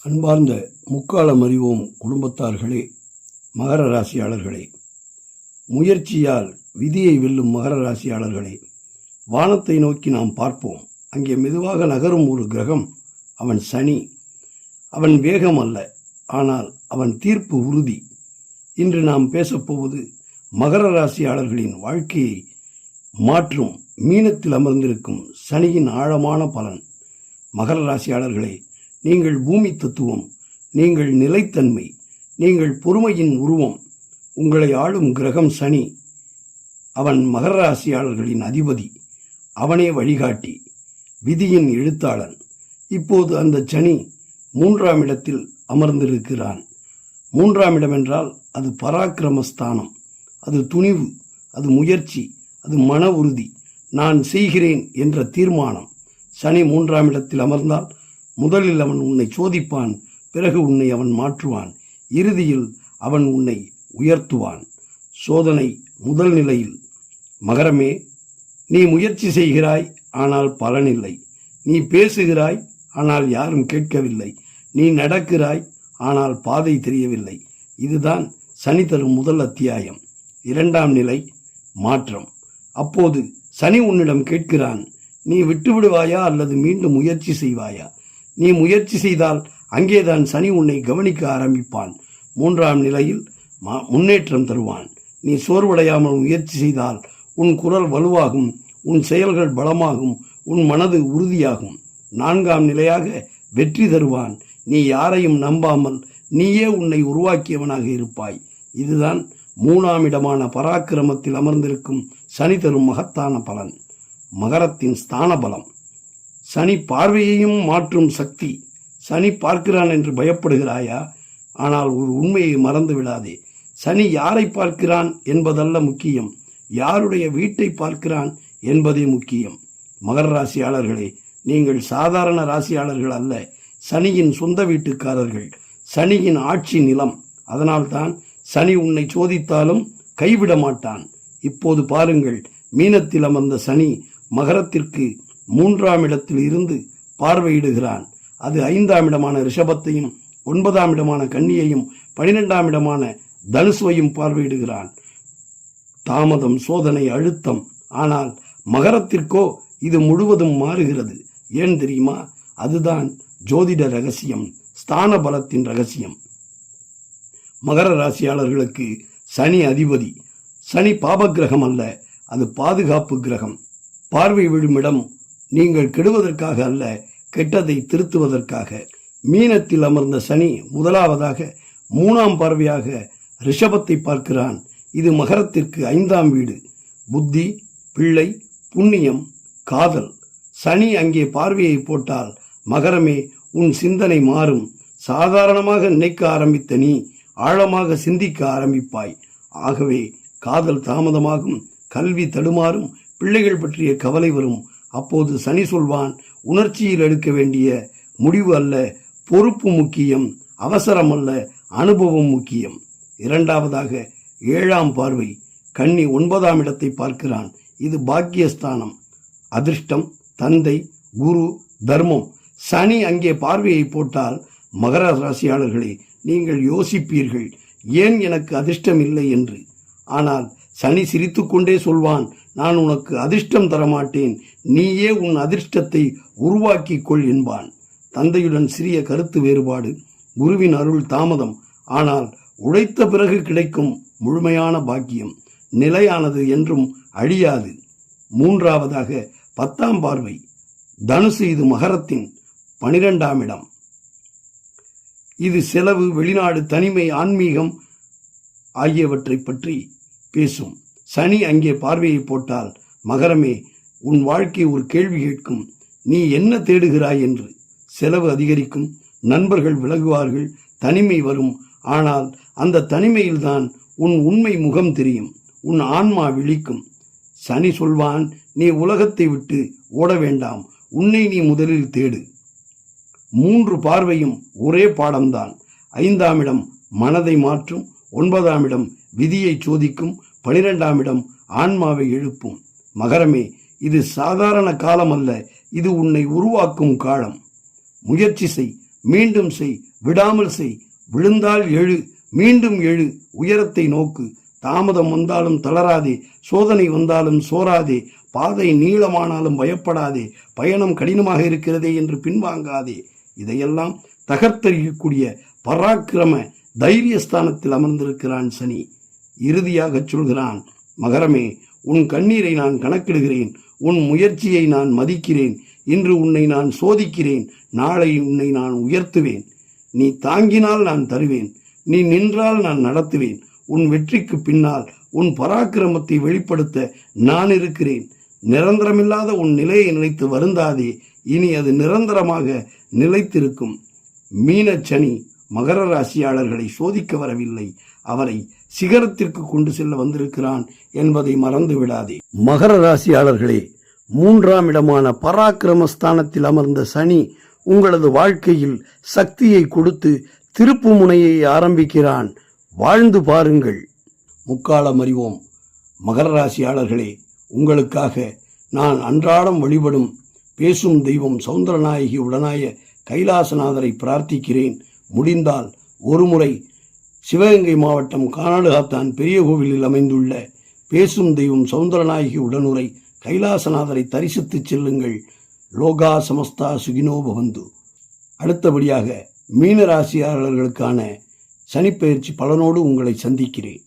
அன்பார்ந்த முக்காலம் அறிவோம் குடும்பத்தார்களே, மகர ராசியாளர்களே, முயற்சியால் விதியை வெல்லும் மகர ராசியாளர்களே, வானத்தை நோக்கி நாம் பார்ப்போம். அங்கே மெதுவாக நகரும் ஒரு கிரகம், அவன் சனி. அவன் வேகம் அல்ல, ஆனால் அவன் தீர்ப்பு உறுதி. இன்று நாம் பேசப்போவது மகர ராசியாளர்களின் வாழ்க்கையை மாற்றும் மீனத்தில் அமர்ந்திருக்கும் சனியின் ஆழமான பலன். மகர ராசியாளர்களே, நீங்கள் பூமி தத்துவம், நீங்கள் நிலைத்தன்மை, நீங்கள் பொறுமையின் உருவம். உங்களை ஆளும் கிரகம் சனி. அவன் மகர ராசியாளர்களின் அதிபதி. அவனே வழிகாட்டி, விதியின் எழுத்தாளன். இப்போது அந்த சனி 3ஆம் இடத்தில் அமர்ந்திருக்கிறான். 3ஆம் இடம் என்றால் அது பராக்கிரமஸ்தானம், அது துணிவு, அது முயற்சி, அது மன உறுதி, நான் செய்கிறேன் என்ற தீர்மானம். சனி 3ஆம் இடத்தில் அமர்ந்தால் முதலில் அவன் உன்னை சோதிப்பான், பிறகு உன்னை அவன் மாற்றுவான், இறுதியில் அவன் உன்னை உயர்த்துவான். சோதனை முதல் நிலையில். மகரமே, நீ முயற்சி செய்கிறாய், ஆனால் பலனில்லை. நீ பேசுகிறாய், ஆனால் யாரும் கேட்கவில்லை. நீ நடக்கிறாய், ஆனால் பாதை தெரியவில்லை. இதுதான் சனி தரும் முதல் அத்தியாயம். 2ஆம் நிலை மாற்றம். அப்போது சனி உன்னிடம் கேட்கிறான், நீ விட்டுவிடுவாயா அல்லது மீண்டும் முயற்சி செய்வாயா? நீ முயற்சி செய்தால் அங்கேதான் சனி உன்னை கவனிக்க ஆரம்பிப்பான். 3ஆம் நிலையில் முன்னேற்றம் தருவான். நீ சோர்வடையாமல் முயற்சி செய்தால் உன் குரல் வலுவாகும், உன் செயல்கள் பலமாகும், உன் மனது உறுதியாகும். 4ஆம் நிலையாக வெற்றி தருவான். நீ யாரையும் நம்பாமல் நீயே உன்னை உருவாக்கியவனாக இருப்பாய். இதுதான் 3ஆம் இடமான பராக்கிரமத்தில் அமர்ந்திருக்கும் சனி தரும் மகத்தான பலன். மகரத்தின் ஸ்தான பலம். சனி பார்வையையும் மாற்றும் சக்தி. சனி பார்க்கிறான் என்று பயப்படுகிறாயா? ஆனால் ஒரு உண்மையை மறந்து விடாதே. சனி யாரை பார்க்கிறான் என்பதல்ல முக்கியம், யாருடைய வீட்டை பார்க்கிறான் என்பதே முக்கியம். மகர ராசியாளர்களே, நீங்கள் சாதாரண ராசியாளர்கள் அல்ல, சனியின் சொந்த வீட்டுக்காரர்கள், சனியின் ஆட்சி நிலம். அதனால்தான் சனி உன்னை சோதித்தாலும் கைவிட மாட்டான். இப்போது பாருங்கள், மீனத்தில் அமர்ந்த சனி மகரத்திற்கு 3ஆம் இடத்தில் இருந்து பார்வையிடுகிறான். அது 5ஆம் இடமான ரிஷபத்தையும் 9ஆம் இடமான கன்னியையும் 12ஆம் இடமான தனுசுவையும் பார்வையிடுகிறான். தாமதம், சோதனை, அழுத்தம். ஆனால் மகரத்திற்கோ இது முழுவதும் மாறுகிறது. ஏன் தெரியுமா? அதுதான் ஜோதிட ரகசியம், ஸ்தான பலத்தின் ரகசியம். மகர ராசியாளர்களுக்கு சனி அதிபதி. சனி பாபகிரகம் அல்ல, அது பாதுகாப்பு கிரகம். பார்வை விழும் இடம் நீங்கள் கெடுவதற்காக அல்ல, கெட்டதை திருத்துவதற்காக. மீனத்தில் அமர்ந்த சனி முதலாவதாக 3ஆம் பார்வையாக ரிஷபத்தை பார்க்கிறான். இது மகரத்திற்கு 5ஆம் வீடு. புத்தி, பிள்ளை, புண்ணியம், காதல். சனி அங்கே பார்வையை போட்டால் மகரமே, உன் சிந்தனை மாறும். சாதாரணமாக நினைக்க ஆரம்பித்த நீ ஆழமாக சிந்திக்க ஆரம்பிப்பாய். ஆகவே காதல் தாமதமாகும், கல்வி தடுமாறும், பிள்ளைகள் பற்றிய கவலை வரும். அப்போது சனி சொல்வான், உணர்ச்சியில் எடுக்க வேண்டிய முடிவு அல்ல, பொறுப்பு முக்கியம். அவசரம் அல்ல, அனுபவம் முக்கியம். 2ஆவதாக 7ஆம் பார்வை கன்னி 9ஆம் இடத்தை பார்க்கிறான். இது பாக்கியஸ்தானம், அதிர்ஷ்டம், தந்தை, குரு, தர்மம். சனி அங்கே பார்வையை போட்டால் மகர ராசியாளர்களே, நீங்கள் யோசிப்பீர்கள், ஏன் எனக்கு அதிர்ஷ்டம் இல்லை என்று. ஆனால் சனி சிரித்துக்கொண்டே சொல்வான், நான் உனக்கு அதிர்ஷ்டம் தரமாட்டேன், நீயே உன் அதிர்ஷ்டத்தை உருவாக்கி கொள் என்பான். தந்தையுடன் சிறிய கருத்து வேறுபாடு, குருவின் அருள் தாமதம். ஆனால் உழைத்த பிறகு கிடைக்கும் முழுமையான பாக்கியம் நிலையானது, என்றும் அழியாது. 3ஆவதாக 10ஆம் பார்வை தனுசு. இது மகரத்தின் 12ஆம் இடம். இது செலவு, வெளிநாடு, தனிமை, ஆன்மீகம் ஆகியவற்றை பற்றி பேசும். சனி அங்கே பார்வையை போட்டால் மகரமே, உன் வாழ்க்கை ஒரு கேள்வி கேட்கும், நீ என்ன தேடுகிறாய் என்று. செலவு அதிகரிக்கும், நண்பர்கள் விலகுவார்கள், தனிமை வரும். ஆனால் அந்த தனிமையில்தான் உன் உண்மை முகம் தெரியும், உன் ஆன்மா விழிக்கும். சனி சொல்வான், நீ உலகத்தை விட்டு ஓட வேண்டாம், உன்னை நீ முதலில் தேடு. 3 பார்வையும் ஒரே பாடம்தான். 5ஆம் இடம் மனதை மாற்றும், 9ஆம் இடம் விதியை சோதிக்கும், 12ஆம் இடம் ஆன்மாவை எழுப்பும். மகரமே, இது சாதாரண காலம் அல்ல, இது உன்னை உருவாக்கும் காலம். முயற்சி செய், மீண்டும் செய், விடாமல் செய். விழுந்தால் எழு, மீண்டும் எழு, உயரத்தை நோக்கு. தாமதம் வந்தாலும் தளராதே, சோதனை வந்தாலும் சோராதே, பாதை நீளமானாலும் பயப்படாதே, பயணம் கடினமாக இருக்கிறதே என்று பின்வாங்காதே. இதையெல்லாம் தகர்த்தறியக்கூடிய பராக்கிரம தைரியஸ்தானத்தில் அமர்ந்திருக்கிறான் சனி. இறுதியாக சொல்கிறான், மகரமே, உன் கண்ணீரை நான் கணக்கிடுகிறேன், உன் முயற்சியை நான் மதிக்கிறேன். இன்று உன்னை நான் சோதிக்கிறேன், நாளை உன்னை நான் உயர்த்துவேன். நீ தாங்கினால் நான் தருவேன், நீ நின்றால் நான் நடத்துவேன். உன் வெற்றிக்கு பின்னால் உன் பராக்கிரமத்தை வெளிப்படுத்த நான் இருக்கிறேன். நிரந்தரமில்லாத உன் நிலையை நினைத்து வருந்தாதே, இனி அது நிரந்தரமாக நிலைத்திருக்கும். மீனச்சனி மகர ராசியாளர்களை சோதிக்க வரவில்லை, அவரை சிகரத்திற்கு கொண்டு செல்ல வந்திருக்கிறான் என்பதை மறந்து விடாதே. மகர ராசியாளர்களே, 3ஆம் இடமான பராக்கிரமஸ்தானத்தில் அமர்ந்த சனி உங்களது வாழ்க்கையில் சக்தியை கொடுத்து திருப்பு முனையை ஆரம்பிக்கிறான். வாழ்ந்து பாருங்கள். முக்காலம் அறிவோம். மகர ராசியாளர்களே, உங்களுக்காக நான் அன்றாடம் வழிபடும் பேசும் தெய்வம் சௌந்தரநாயகி உடனாய கைலாசநாதரை பிரார்த்திக்கிறேன். முடிந்தால் ஒருமுறை சிவகங்கை மாவட்டம் கானாடுகாத்தான் பெரிய கோவிலில் அமைந்துள்ள பேசும் தெய்வம் சௌந்தரநாயகி உடனுரை கைலாசநாதரை தரிசித்து செல்லுங்கள். லோகா சமஸ்தா சுகினோ பவந்து. அடுத்தபடியாக மீனராசியாளர்களுக்கான சனிப்பெயர்ச்சி பலனோடு உங்களை சந்திக்கிறேன்.